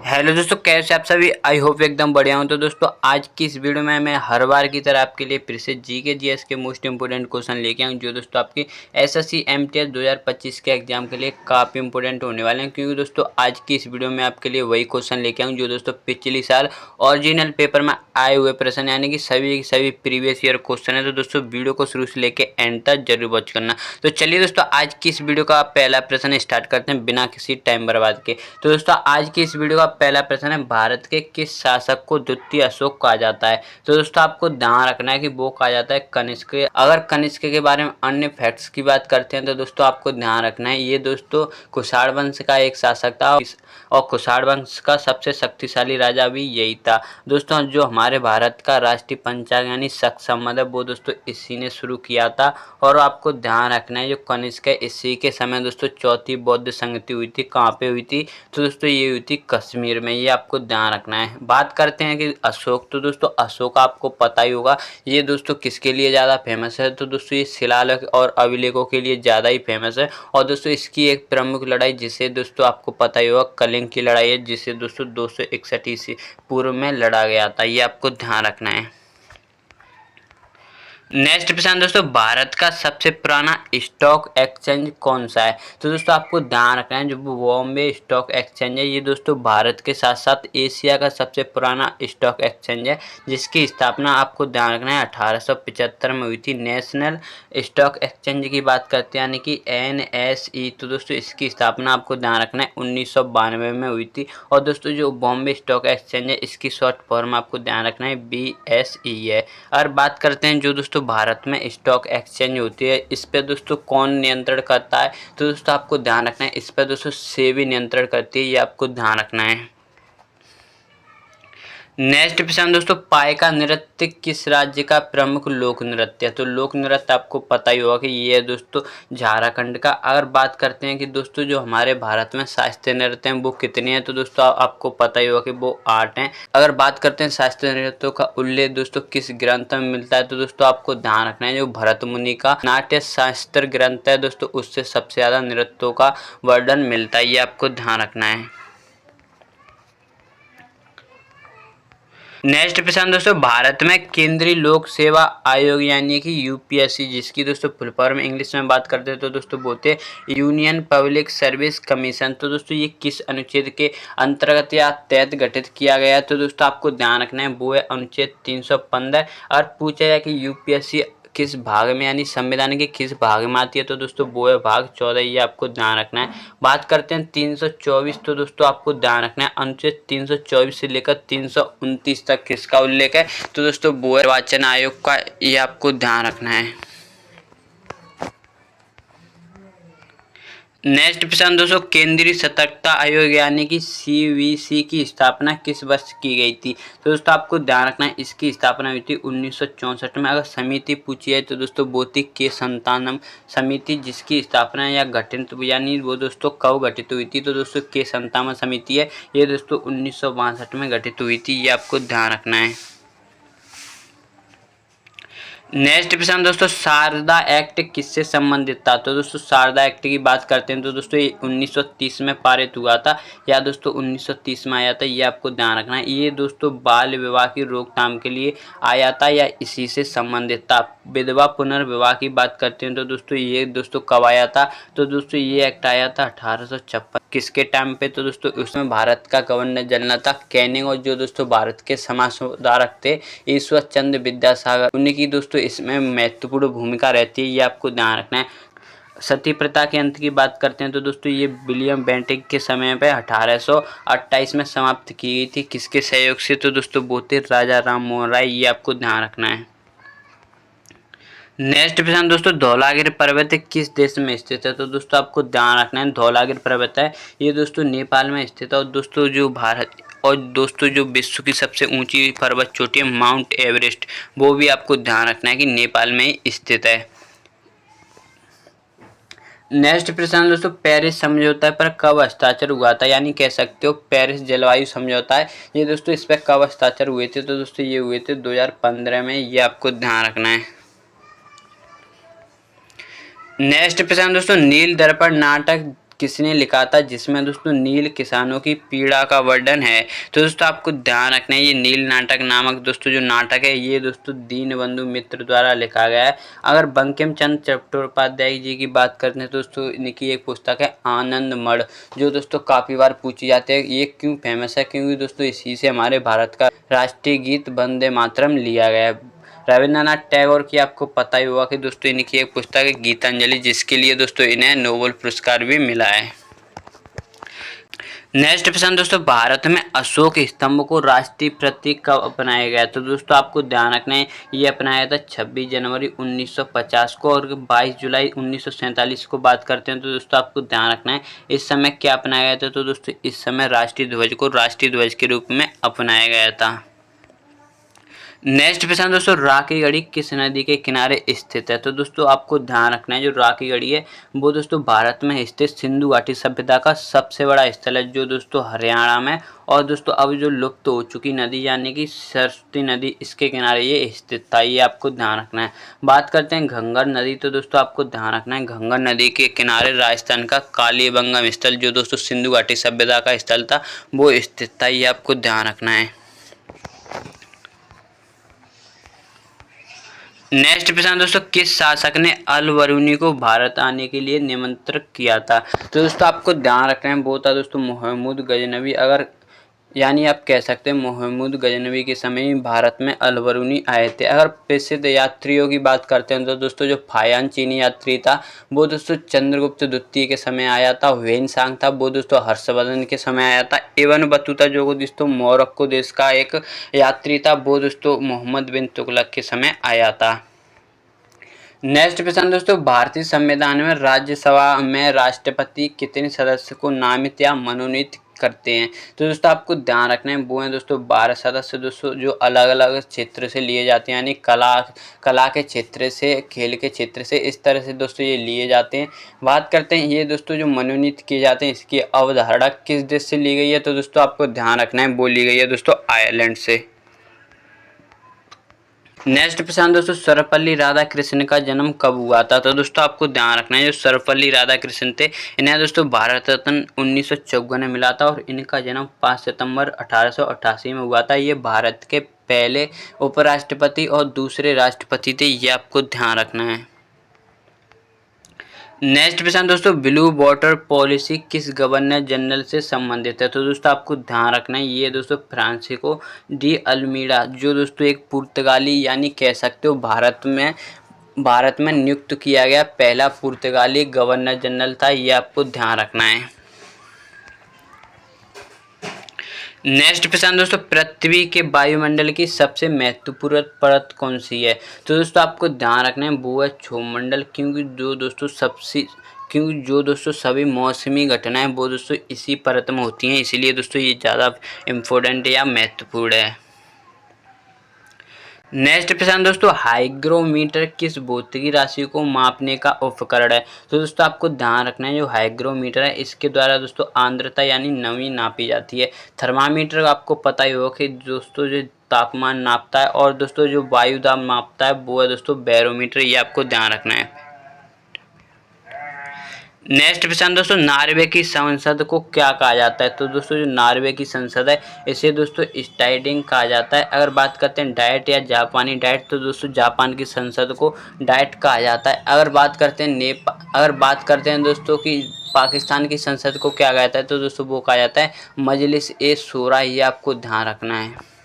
Hello दोस्तों, कैसे आप सभी। आई होप एकदम बढ़िया हूं। तो दोस्तों आज की इस वीडियो में मैं हर बार की तरह आपके लिए फिर से जीके जीएस के मोस्ट इंपोर्टेंट क्वेश्चन लेके आऊं, जो दोस्तों आपकी एसएससी एमटीएस 2025 के एग्जाम के लिए काफ़ी इंपॉर्टेंट होने वाले हैं। क्योंकि दोस्तों आज की इस वीडियो में आपके लिए वही क्वेश्चन लेके आऊँ जो दोस्तों पिछले साल ओरिजिनल पेपर में आए हुए प्रश्न, यानी कि सभी प्रीवियस ईयर क्वेश्चन है। तो दोस्तों वीडियो को शुरू से लेके एंड तक जरूर वॉच करना। तो चलिए दोस्तों आज की इस वीडियो का पहला प्रश्न स्टार्ट करते हैं बिना किसी टाइम बर्बाद के। तो दोस्तों आज की इस वीडियो का पहला प्रश्न है, भारत के किस शासक को द्वितीय अशोक कहा जाता है। तो दोस्तों आपको ध्यान रखना है कि वो कहा जाता है कनिष्क। अगर कनिष्क के बारे में अन्य फैक्ट्स की बात करते हैं तो दोस्तों आपको ध्यान रखना है, ये दोस्तों कुषाण वंश का एक शासक था और कुषाण वंश का सबसे शक्तिशाली राजा भी यही था। दोस्तों जो हमारे भारत का राष्ट्रीय पंचांग यानी शक संवत है वो दोस्तों इसी ने शुरू किया था। और आपको ध्यान रखना है जो कनिष्क है इसी के समय दोस्तों चौथी बौद्ध संगति हुई थी। कहाँ पे हुई थी? तो दोस्तों ये हुई थी कश्मीर में। ये आपको ध्यान रखना है। बात करते हैं कि अशोक, तो दोस्तों अशोक आपको पता ही होगा ये दोस्तों किसके लिए ज़्यादा फेमस है। तो दोस्तों ये शिलालेख और अभिलेखों के लिए ज़्यादा ही फेमस है। और दोस्तों इसकी एक प्रमुख लड़ाई जिसे दोस्तों आपको पता ही होगा कलिंग की लड़ाई है, जिसे दोस्तों 261 ईस्वी पूर्व में लड़ा गया था। ये आपको ध्यान रखना है। नेक्स्ट प्रश्न दोस्तों, भारत का सबसे पुराना स्टॉक एक्सचेंज कौन सा है। तो दोस्तों आपको ध्यान रखना है जो बॉम्बे स्टॉक एक्सचेंज है ये दोस्तों भारत के साथ साथ एशिया का सबसे पुराना स्टॉक एक्सचेंज है, जिसकी स्थापना आपको ध्यान रखना है 1875 में हुई थी। नेशनल स्टॉक एक्सचेंज की बात करते हैं यानी कि NSE, तो दोस्तों इसकी स्थापना आपको ध्यान रखना है 1992 में हुई थी। और दोस्तों जो बॉम्बे स्टॉक एक्सचेंज है इसकी शॉर्ट फॉर्म आपको ध्यान रखना है BSE है। और बात करते हैं जो दोस्तों भारत में स्टॉक एक्सचेंज होती है इस पर दोस्तों कौन नियंत्रण करता है। तो दोस्तों आपको ध्यान रखना है इस पर दोस्तों सेबी नियंत्रण करती है। ये आपको ध्यान रखना है। नेक्स्ट प्रश्न दोस्तों, पाइका नृत्य किस राज्य का प्रमुख लोक नृत्य है। तो लोक नृत्य आपको पता ही होगा कि ये है दोस्तों झारखंड का। अगर बात करते हैं कि दोस्तों जो हमारे भारत में शास्त्रीय नृत्य हैं वो कितने हैं, तो दोस्तों आपको पता ही होगा कि वो 8 हैं। अगर बात करते हैं शास्त्रीय नृत्यों का उल्लेख दोस्तों किस ग्रंथ में मिलता है, तो दोस्तों आपको ध्यान रखना है जो भरत मुनि का नाट्य शास्त्र ग्रंथ है दोस्तों उससे सबसे ज्यादा नृत्यों का वर्णन मिलता है। ये आपको ध्यान रखना है। नेक्स्ट प्रश्न दोस्तों, भारत में केंद्रीय लोक सेवा आयोग यानी कि UPSC, जिसकी दोस्तों फुल फॉर्म इंग्लिश में बात करते हैं तो दोस्तों बोलते हैं यूनियन पब्लिक सर्विस कमीशन। तो दोस्तों ये किस अनुच्छेद के अंतर्गत या तहत गठित किया गया है। तो दोस्तों आपको ध्यान रखना है वो है अनुच्छेद 315। और पूछा जाए कि UPSC किस भाग में यानी संविधान के किस भाग में आती है, तो दोस्तों वो है भाग 14। ये आपको ध्यान रखना है। बात करते हैं 324, तो दोस्तों आपको ध्यान रखना है अनुच्छेद 324 से लेकर 329 तक किसका उल्लेख है। तो दोस्तों वो है निर्वाचन आयोग का। ये आपको ध्यान रखना है। नेक्स्ट प्रश्न दोस्तों, केंद्रीय सतर्कता आयोग यानी कि CVC की स्थापना किस वर्ष की गई थी। तो दोस्तों आपको ध्यान रखना है इसकी स्थापना हुई थी 1964 में। अगर समिति पूछी है तो दोस्तों वो थी के संतानम समिति, जिसकी स्थापना या गठित यानी वो दोस्तों कब गठित हुई थी। तो दोस्तों के संतानम समिति है ये दोस्तों 1962 में गठित हुई थी। ये आपको ध्यान रखना है। नेक्स्ट प्रश्न दोस्तों, शारदा एक्ट किससे संबंधित था। तो दोस्तों शारदा एक्ट की बात करते हैं तो दोस्तों ये 1930 में पारित हुआ था या दोस्तों 1930 में आया था। ये आपको ध्यान रखना है। ये दोस्तों बाल विवाह की रोकथाम के लिए आया था या इसी से संबंधित था। विधवा पुनर्विवाह की बात करते हैं तो दोस्तों ये दोस्तों कब आया था। तो दोस्तों ये एक्ट आया था 1856 किसके टाइम पे। तो दोस्तों उसमें भारत का गवर्नर जनरल था कैनिंग, और जो दोस्तों भारत के समाज सुधारक थे ईश्वर चंद्र विद्यासागर, उन्हीं की दोस्तों इसमें महत्वपूर्ण भूमिका रहती है। ये आपको ध्यान रखना है। सती प्रथा के अंत की बात करते हैं तो दोस्तों ये विलियम बेंटिक के समय पे 1828 में समाप्त की गई थी। किसके सहयोग से। तो दोस्तों वो थे राजा राम मोहन राय। ये आपको ध्यान रखना है। नेक्स्ट प्रश्न दोस्तों, धौलागिरी पर्वत किस देश में स्थित है। तो दोस्तों आपको ध्यान रखना है धौलागिरी पर्वत है ये दोस्तों नेपाल में स्थित है। और दोस्तों जो भारत और दोस्तों जो विश्व की सबसे ऊंची पर्वत चोटी है माउंट एवरेस्ट, वो भी आपको ध्यान रखना है कि नेपाल में ही स्थित है। नेक्स्ट प्रश्न दोस्तों, पेरिस समझौता पर कब हस्ताक्षर हुआ था, यानी कह सकते हो पेरिस जलवायु समझौता है ये दोस्तों इस पर कब हस्ताक्षर हुए थे। तो दोस्तों ये हुए थे 2015 में। ये आपको ध्यान रखना है। नेक्स्ट प्रश्न दोस्तों, नील दर्पण नाटक किसने लिखा था, जिसमें दोस्तों नील किसानों की पीड़ा का वर्णन है। तो दोस्तों आपको ध्यान रखना है, ये नील नाटक नामक दोस्तों जो नाटक है ये दोस्तों दीनबंधु मित्र द्वारा लिखा गया है। अगर बंकिम चंद्र चट्टोपाध्याय जी की बात करते हैं तो दोस्तों इनकी एक पुस्तक है आनंद मठ, जो दोस्तों काफ़ी बार पूछी जाती है। ये क्यों फेमस है, क्योंकि दोस्तों इसी से हमारे भारत का राष्ट्रीय गीत वंदे मातरम लिया गया है। रविंद्रनाथ टैगोर की आपको पता ही होगा कि दोस्तों इनकी एक पुस्तक है गीतांजलि, जिसके लिए दोस्तों इन्हें नोबेल पुरस्कार भी मिला है। नेक्स्ट प्रश्न दोस्तों, भारत में अशोक स्तंभ को राष्ट्रीय प्रतीक कब अपनाया गया? तो दोस्तों आपको ध्यान रखना है, ये अपनाया था 26 जनवरी 1950 को, और 22 जुलाई 1947 को बात करते हैं तो दोस्तों आपको ध्यान रखना है इस समय क्या अपनाया गया था। तो दोस्तों इस समय राष्ट्रीय ध्वज को राष्ट्रीय ध्वज के रूप में अपनाया गया था। नेक्स्ट प्रश्न दोस्तों, राखी गढ़ी किस नदी के किनारे स्थित है? तो दोस्तों आपको ध्यान रखना है, जो राखी गढ़ी है वो दोस्तों भारत में स्थित सिंधु घाटी सभ्यता का सबसे बड़ा स्थल है, जो दोस्तों हरियाणा में, और दोस्तों अब जो लुप्त हो चुकी नदी यानी कि सरस्वती नदी, इसके किनारे ये स्थित था, ये आपको ध्यान रखना है। बात करते हैं घंगर नदी, तो दोस्तों आपको ध्यान रखना है घंगर नदी के किनारे राजस्थान का कालीबंगम स्थल, जो दोस्तों सिंधु घाटी सभ्यता का स्थल था, वो स्थित था, ये आपको ध्यान रखना है। नेक्स्ट प्रश्न दोस्तों, किस शासक ने अल बरूनी को भारत आने के लिए निमंत्रित किया था? तो दोस्तों आपको ध्यान रखना है, वो था दोस्तों महमूद गजनवी। अगर यानी आप कह सकते हैं महमूद गजनवी के समय ही भारत में अल बरूनी आए थे। अगर प्रसिद्ध यात्रियों की बात करते हैं तो दोस्तों जो फायान चीनी यात्री था वो दोस्तों चंद्रगुप्त द्वितीय के समय आया था। वेन सांग था वो दोस्तों हर्षवर्धन के समय आया था। इब्न बतूता जो दोस्तों मोरक्को देश का एक यात्री था, वो दोस्तों मोहम्मद बिन तुगलक के समय आया था। नेक्स्ट प्रश्न दोस्तों, भारतीय संविधान में राज्यसभा में राष्ट्रपति कितने सदस्य को नामित या मनोनीत करते हैं? तो दोस्तों आपको ध्यान रखना है, वो हैं दोस्तों 12 सदस्य दोस्तों, जो अलग अलग क्षेत्र से लिए जाते हैं, यानी कला के क्षेत्र से, खेल के क्षेत्र से, इस तरह से दोस्तों ये लिए जाते हैं। बात करते हैं ये दोस्तों जो मनोनीत किए जाते हैं, इसकी अवधारणा किस देश से ली गई है? तो दोस्तों आपको ध्यान रखना है, वो ली गई है दोस्तों आयरलैंड से। नेक्स्ट प्रश्न दोस्तों, सर्वपल्ली राधाकृष्णन का जन्म कब हुआ था? तो दोस्तों आपको ध्यान रखना है, जो सर्वपल्ली राधाकृष्णन थे इन्हें दोस्तों भारत रत्न 1954 में मिला था, और इनका जन्म 5 सितंबर 1888 में हुआ था। ये भारत के पहले उपराष्ट्रपति और दूसरे राष्ट्रपति थे, ये आपको ध्यान रखना है। नेक्स्ट प्रश्न दोस्तों, ब्लू वाटर पॉलिसी किस गवर्नर जनरल से संबंधित है? तो दोस्तों आपको ध्यान रखना है, ये दोस्तों फ्रांसिस्को डी अल्मीडा, जो दोस्तों एक पुर्तगाली यानी कह सकते हो भारत में नियुक्त किया गया पहला पुर्तगाली गवर्नर जनरल था, ये आपको ध्यान रखना है। नेक्स्ट प्रश्न दोस्तों, पृथ्वी के वायुमंडल की सबसे महत्वपूर्ण परत कौन सी है? तो दोस्तों आपको ध्यान रखना है, वो है क्षोभमंडल, क्योंकि जो दोस्तों सभी मौसमी घटनाएं वो दोस्तों इसी परत में होती हैं, इसीलिए दोस्तों ये ज़्यादा इम्पोर्टेंट या महत्वपूर्ण है। नेक्स्ट प्रश्न दोस्तों, हाइग्रोमीटर किस भौतिकी राशि को मापने का उपकरण है? तो दोस्तों आपको ध्यान रखना है, जो हाइग्रोमीटर है इसके द्वारा दोस्तों आर्द्रता यानी नमी नापी जाती है। थर्मामीटर आपको पता ही होगा कि दोस्तों जो तापमान नापता है, और दोस्तों जो वायु दाब मापता है वो है दोस्तों बैरोमीटर, ये आपको ध्यान रखना है। नेक्स्ट प्रश्न दोस्तों, नॉर्वे की संसद को क्या कहा जाता है? तो दोस्तों जो नॉर्वे की संसद है इसे दोस्तों स्टाइडिंग कहा जाता है। अगर बात करते हैं डाइट या जापानी डाइट, तो दोस्तों जापान की संसद को डाइट कहा जाता है। अगर बात करते हैं दोस्तों कि पाकिस्तान की संसद को क्या कहा जाता है, तो दोस्तों वो कहा जाता है मजलिस ए शूरा, ये आपको ध्यान रखना है।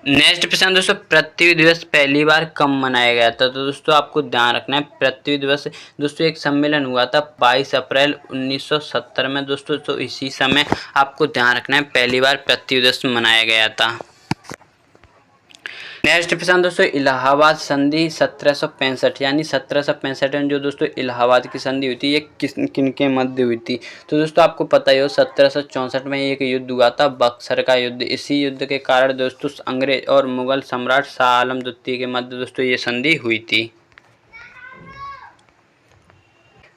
नेक्स्ट प्रश्न दोस्तों, पृथ्वी दिवस पहली बार कब मनाया गया था? तो दोस्तों आपको ध्यान रखना है, पृथ्वी दिवस दोस्तों एक सम्मेलन हुआ था 22 अप्रैल 1970 में दोस्तों, तो इसी समय आपको ध्यान रखना है पहली बार पृथ्वी दिवस मनाया गया था। नेक्स्ट प्रश्न दोस्तों, इलाहाबाद संधि 1765 यानी 1765 में जो दोस्तों इलाहाबाद की संधि हुई थी, ये किन के मध्य हुई थी? तो दोस्तों आपको पता ही हो 1764 में एक युद्ध हुआ था, बक्सर का युद्ध। इसी युद्ध के कारण दोस्तों अंग्रेज और मुगल सम्राट शाह आलम द्वितीय के मध्य दोस्तों ये संधि हुई थी।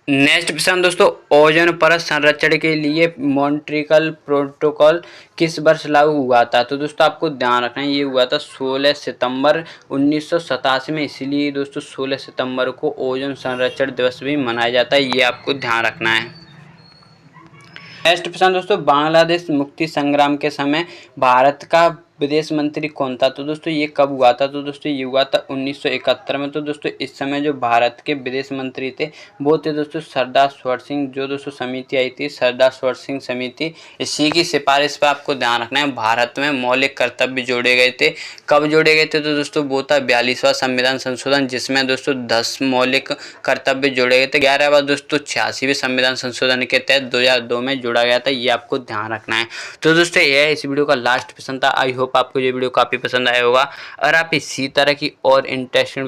नेक्स्ट प्रश्न दोस्तों, ओजोन परत संरक्षण के लिए मॉन्ट्रियल प्रोटोकॉल किस वर्ष लागू हुआ था? तो दोस्तों आपको ध्यान रखना है, ये हुआ था 16 सितंबर 1987 में। इसीलिए दोस्तों 16 सितंबर को ओजोन संरक्षण दिवस भी मनाया जाता है, ये आपको ध्यान रखना है। नेक्स्ट प्रश्न दोस्तों, बांग्लादेश मुक्ति संग्राम के समय भारत का विदेश मंत्री कौन था? तो दोस्तों ये कब हुआ था? तो दोस्तों ये हुआ था 1971 में। तो दोस्तों इस समय जो भारत के विदेश मंत्री थे वो थे दोस्तों सरदार सरोवर सिंह। जो दोस्तों समिति आई थी सरदार सरोवर सिंह समिति, इसी की सिफारिश पर आपको ध्यान रखना है। भारत में मौलिक कर्तव्य जोड़े गए थे। कब जोड़े गए थे? तो दोस्तों वो था 42वां संविधान संशोधन, जिसमें दोस्तों 10 मौलिक कर्तव्य जोड़े गए थे। 11वां दोस्तों 86वें संविधान संशोधन के तहत 2002 में जोड़ा गया था, ये आपको ध्यान रखना है। तो दोस्तों यह इस वीडियो का लास्ट प्रश्न था। आई होप आपको ये वीडियो काफ़ी पसंद आया होगा। अगर आप इसी तरह की और इंटरेस्टिंग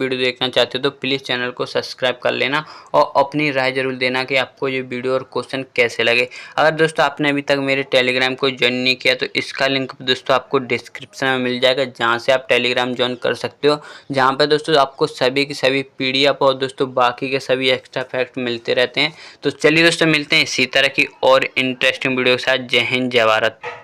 वीडियो देखना चाहते हो तो प्लीज़ चैनल को सब्सक्राइब कर लेना और अपनी राय जरूर देना कि आपको ये वीडियो और क्वेश्चन कैसे लगे। अगर दोस्तों आपने अभी तक मेरे टेलीग्राम को ज्वाइन नहीं किया तो इसका लिंक दोस्तों आपको डिस्क्रिप्शन में मिल जाएगा, जहाँ से आप टेलीग्राम ज्वाइन कर सकते हो, जहाँ पर दोस्तों आपको सभी की सभी PDF और दोस्तों बाकी के सभी एक्स्ट्रा फैक्ट मिलते रहते हैं। तो चलिए दोस्तों मिलते हैं इसी तरह की और इंटरेस्टिंग वीडियो के साथ। जय हिंद, जय भारत।